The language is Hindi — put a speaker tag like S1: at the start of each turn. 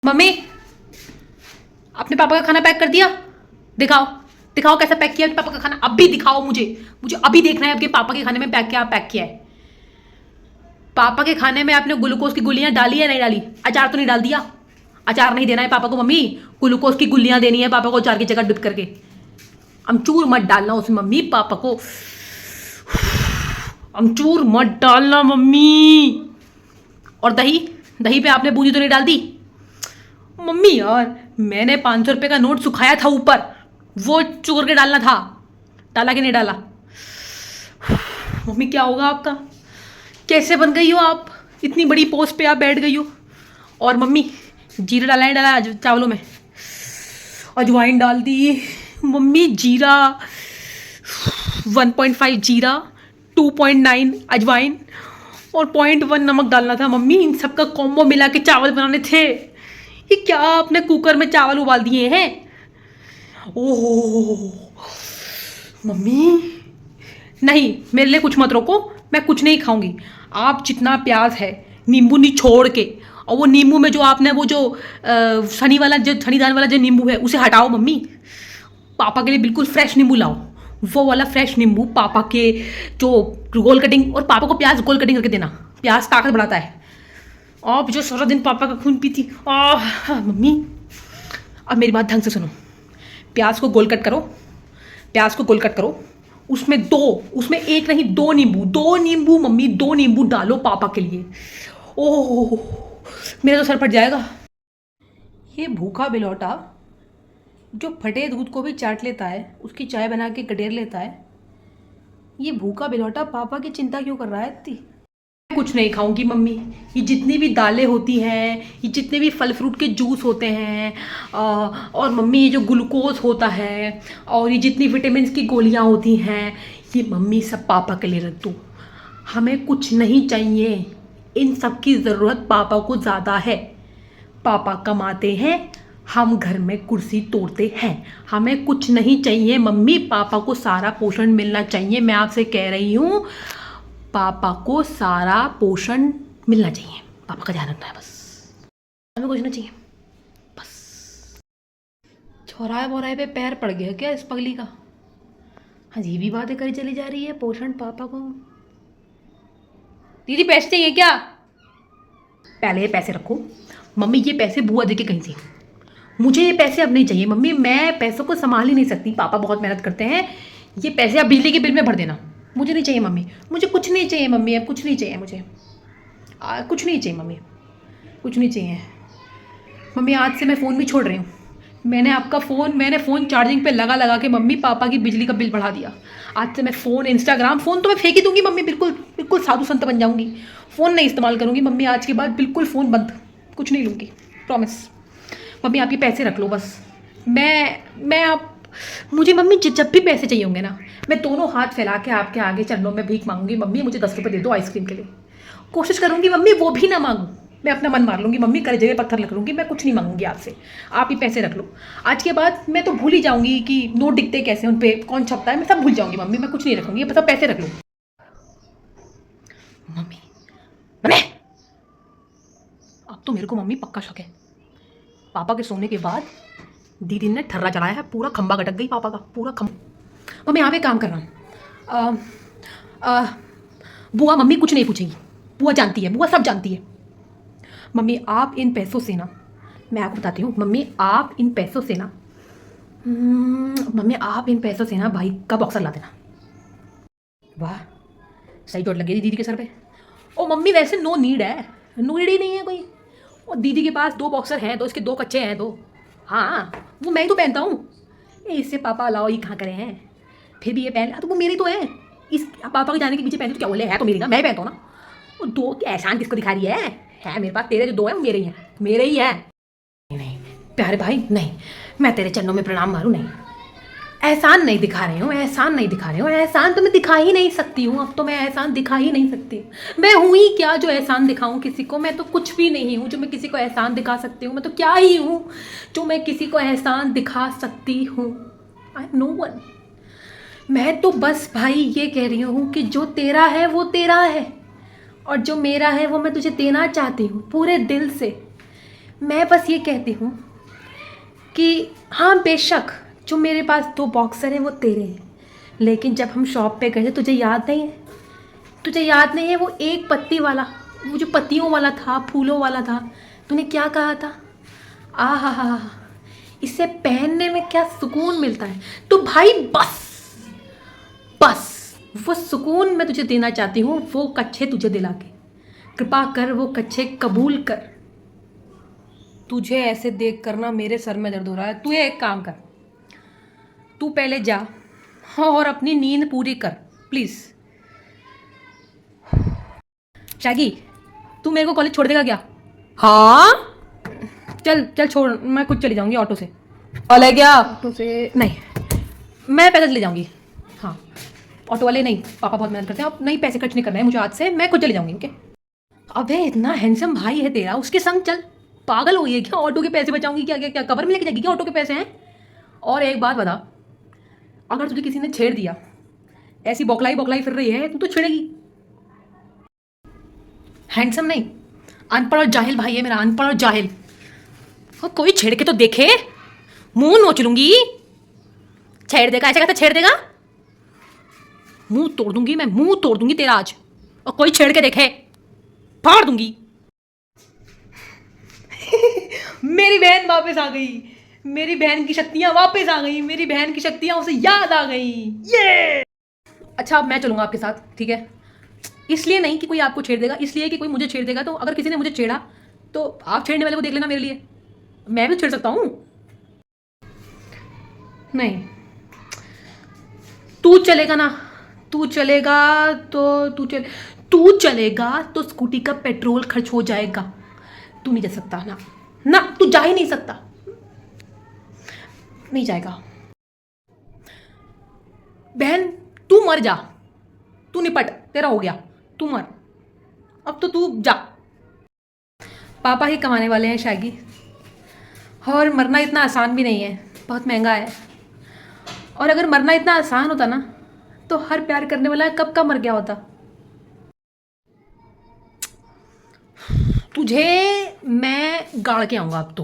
S1: मम्मी, आपने पापा का खाना पैक कर दिया? दिखाओ दिखाओ कैसा पैक किया पापा का खाना, अभी दिखाओ मुझे। मुझे अभी देखना है आपके पापा के खाने में पैक किया है। पापा के खाने में आपने ग्लूकोज की गोलियां डाली है नहीं डाली? अचार तो नहीं डाल दिया? अचार नहीं देना है पापा को मम्मी, ग्लूकोज की गोलियां देनी है पापा को अचार की जगह डिप करके। अमचूर मत डालना उसमें मम्मी, पापा को अमचूर मत डालना मम्मी। और दही, दही पे आपने बूंदी तो नहीं डाल दी? मम्मी यार, मैंने 500 रुपये का नोट सुखाया था ऊपर, वो चुर के डालना था। डाला कि नहीं डाला? मम्मी क्या होगा आपका? कैसे बन गई हो आप? इतनी बड़ी पोस्ट पे आप बैठ गई हो। और मम्मी जीरा डाला नहीं डाला आज चावलों में? अजवाइन डाल दी मम्मी। जीरा 1.5 जीरा, 2.9 अजवाइन और 0.1 नमक डालना था मम्मी। इन सबका कॉम्बो मिला के चावल बनाने थे। ये क्या आपने कुकर में चावल उबाल दिए हैं? ओह मम्मी, नहीं मेरे लिए कुछ मत रोको, मैं कुछ नहीं खाऊंगी। आप जितना प्याज है नींबू निचोड़ के, और वो नींबू में जो आपने वो जो शनिदान वाला जो नींबू है उसे हटाओ मम्मी। पापा के लिए बिल्कुल फ्रेश नींबू लाओ, वो वाला फ्रेश नींबू पापा के जो गोल कटिंग, और पापा को प्याज गोल कटिंग करके देना, प्याज ताकत बढ़ाता है। आप जो सारा दिन पापा का खून पीती मम्मी। अब मेरी बात ढंग से सुनो, प्याज को गोल कट करो, प्याज को गोल कट करो, उसमें एक नहीं दो नींबू मम्मी, 2 नींबू डालो पापा के लिए। ओह मेरा तो सर फट जाएगा। ये भूखा बिलौटा जो फटे दूध को भी चाट लेता है, उसकी चाय बना के गडेर लेता है, ये भूखा बिलौटा पापा की चिंता क्यों कर रहा है इतनी? कुछ नहीं खाऊंगी मम्मी। ये जितनी भी दालें होती हैं, ये जितने भी फल फ्रूट के जूस होते हैं, और मम्मी ये जो ग्लूकोज होता है, और ये जितनी विटामिन की गोलियां होती हैं, ये मम्मी सब पापा के लिए रख दो। हमें कुछ नहीं चाहिए, इन सब की ज़रूरत पापा को ज़्यादा है। पापा कमाते हैं, हम घर में कुर्सी तोड़ते हैं। हमें कुछ नहीं चाहिए मम्मी, पापा को सारा पोषण मिलना चाहिए। मैं आपसे कह रही हूँ, पापा को सारा पोषण मिलना चाहिए। पापा का ध्यान रखना है बस, हमें कुछ नहीं चाहिए बस। चौराहे बोराहे पे पैर पड़ गया क्या इस पगली का? अजीब ही बातें करी चली जा रही है। पोषण पापा को, दीदी पैसे चाहिए क्या? पहले ये पैसे रखो मम्मी, ये पैसे बुआ दे के कहीं थी। मुझे ये पैसे अब नहीं चाहिए मम्मी, मैं पैसों को संभाल ही नहीं सकती। पापा बहुत मेहनत करते हैं, ये पैसे आप बिजली के बिल में भर देना। मुझे नहीं चाहिए मम्मी, मुझे कुछ नहीं चाहिए मम्मी, अब कुछ नहीं चाहिए मुझे। कुछ नहीं चाहिए मम्मी, कुछ नहीं चाहिए मम्मी। आज से मैं फ़ोन भी छोड़ रही हूँ। मैंने फ़ोन चार्जिंग पे लगा लगा के मम्मी पापा की बिजली का बिल बढ़ा दिया। आज से मैं फ़ोन, इंस्टाग्राम, फ़ोन तो मैं फेंक ही दूँगी मम्मी, बिल्कुल बिल्कुल साधु संत बन जाऊँगी। फ़ोन नहीं इस्तेमाल करूँगी मम्मी, आज के बाद बिल्कुल फ़ोन बंद, कुछ नहीं लूँगी, प्रॉमिस। मम्मी आप ये पैसे रख लो बस। मैं आप मुझे मम्मी जब भी पैसे चाहिए होंगे ना, मैं दोनों हाथ फैला के आपके आगे चरणों में भीख मांगूंगी। मम्मी मुझे 10 रुपये दे दो आइसक्रीम के लिए। कोशिश करूंगी मम्मी वो भी ना मांगूं, मैं अपना मन मार लूंगी मम्मी, करे जगह पत्थर रख लूंगी। मैं कुछ नहीं मांगूंगी आपसे, आप ही पैसे रख लो। आज के बाद मैं तो भूल ही जाऊंगी कि नोट दिखते कैसे, उन पर कौन छपता है, मैं सब भूल जाऊंगी मम्मी। मैं कुछ नहीं रखूंगी, सब पैसे रख लो मम्मी। मम्मी अब तो मेरे को मम्मी पक्का शक है, पापा के सोने के बाद दीदी ने ठर्रा चलाया है, पूरा खंबा गटक गई पापा का, पूरा खंबा। मम्मी यहाँ पे काम कर रहा हूँ। बुआ मम्मी कुछ नहीं पूछेगी, बुआ जानती है, बुआ सब जानती है। मम्मी आप इन पैसों से ना, मैं आपको बताती हूँ मम्मी, आप इन पैसों से ना मम्मी आप इन पैसों से ना भाई का बॉक्सर ला देना। वाह सही चोट लगी दीदी के सर पे। ओ मम्मी वैसे नो नीड है, नीड ही नहीं है कोई। और दीदी के पास 2 बॉक्सर हैं, तो इसके 2 कच्चे हैं, तो हाँ वो मैं ही तो पहनता हूँ। इससे पापा लाओ ये कहाँ करे हैं, फिर भी ये पहन, तो वो मेरी तो है। इस पापा के जाने के पीछे पहनी तो क्या बोले, है तो मेरी ना, मैं पहनता हूँ ना। वो 2 एहसान किसको दिखा रही है मेरे पास, तेरे जो 2 हैं वो मेरे ही हैं, मेरे ही हैं। नहीं प्यारे भाई नहीं, मैं तेरे चरणों में प्रणाम मारूँ, नहीं एहसान नहीं दिखा रही हूँ, एहसान नहीं दिखा रही हूँ। एहसान तो मैं दिखा ही नहीं सकती हूँ, अब तो मैं एहसान दिखा ही नहीं सकती। मैं हूँ ही क्या जो एहसान दिखाऊँ किसी को? मैं तो कुछ भी नहीं हूँ जो मैं किसी को एहसान दिखा सकती हूँ। मैं तो क्या ही हूँ जो मैं किसी को एहसान दिखा सकती हूँ? I am no one. मैं तो बस भाई ये कह रही हूँ कि जो तेरा है वो तेरा है, और जो मेरा है वो मैं तुझे देना चाहती हूँ पूरे दिल से। मैं बस ये कहती हूँ कि हाँ बेशक जो मेरे पास 2 बॉक्सर हैं वो तेरे हैं, लेकिन जब हम शॉप पे गए थे तुझे याद नहीं है? तुझे याद नहीं है वो एक पत्ती वाला, वो जो पत्तियों वाला था, फूलों वाला था, तूने क्या कहा था? आ हा हा, इसे पहनने में क्या सुकून मिलता है। तो भाई बस बस वो सुकून मैं तुझे देना चाहती हूँ, वो कच्छे तुझे दिला के कृपा कर, वो कच्छे कबूल कर। तुझे ऐसे देख कर ना मेरे सर में दर्द हो रहा है। तू एक काम कर, तू पहले जा और अपनी नींद पूरी कर प्लीज़। शैगी, तू मेरे को कॉलेज छोड़ देगा क्या? हाँ चल चल छोड़, मैं खुद चली जाऊंगी ऑटो से। कॉलेज क्या? ऑटो से नहीं, मैं पैदल चली जाऊंगी। हाँ ऑटो वाले नहीं, पापा बहुत मेहनत करते हैं, अब नहीं पैसे खर्च नहीं करना है मुझे आज से, मैं खुद चली जाऊंगी। ओके? अबे इतना हैंडसम भाई है तेरा, उसके संग चल। पागल हो गई है क्या? ऑटो के पैसे बचाऊंगी क्या? क्या क्या कवर में लेके जाएगी क्या? ऑटो के पैसे हैं। और एक बात बता, अगर तुझे किसी ने छेड़ दिया, ऐसी बौखलाई बौखलाई फिर रही है, तू तो छेड़ेगी। हैंडसम नहीं, अनपढ़ और जाहिल भाई है मेरा, अनपढ़ और जाहिल। और कोई छेड़ के तो देखे, मुंह नोच लूंगी। छेड़ देगा, ऐसे कहता छेड़ देगा, मुंह तोड़ दूंगी मैं, मुंह तोड़ दूंगी तेरा आज। और कोई छेड़ के देखे फाड़ दूंगी। मेरी बहन वापस आ गई, मेरी बहन की शक्तियां वापस आ गई, मेरी बहन की शक्तियां उसे याद आ गई। ये अच्छा अब मैं चलूंगा आपके साथ, ठीक है? इसलिए नहीं कि कोई आपको छेड़ देगा, इसलिए कि कोई मुझे छेड़ देगा। तो अगर किसी ने मुझे छेड़ा तो आप छेड़ने वाले को देख लेना मेरे लिए, मैं भी छेड़ सकता हूँ। नहीं, तू चलेगा ना, तू चलेगा तो तू चलेगा तो स्कूटी का पेट्रोल खर्च हो जाएगा। तू नहीं जा सकता ना, ना तू जा ही नहीं सकता, नहीं जाएगा। बहन तू मर जा, तू निपट, तेरा हो गया, तू मर, अब तो तू जा। पापा ही कमाने वाले हैं शायगी, और मरना इतना आसान भी नहीं है, बहुत महंगा है। और अगर मरना इतना आसान होता ना तो हर प्यार करने वाला कब का मर गया होता। तुझे मैं गाड़ के आऊंगा अब तो।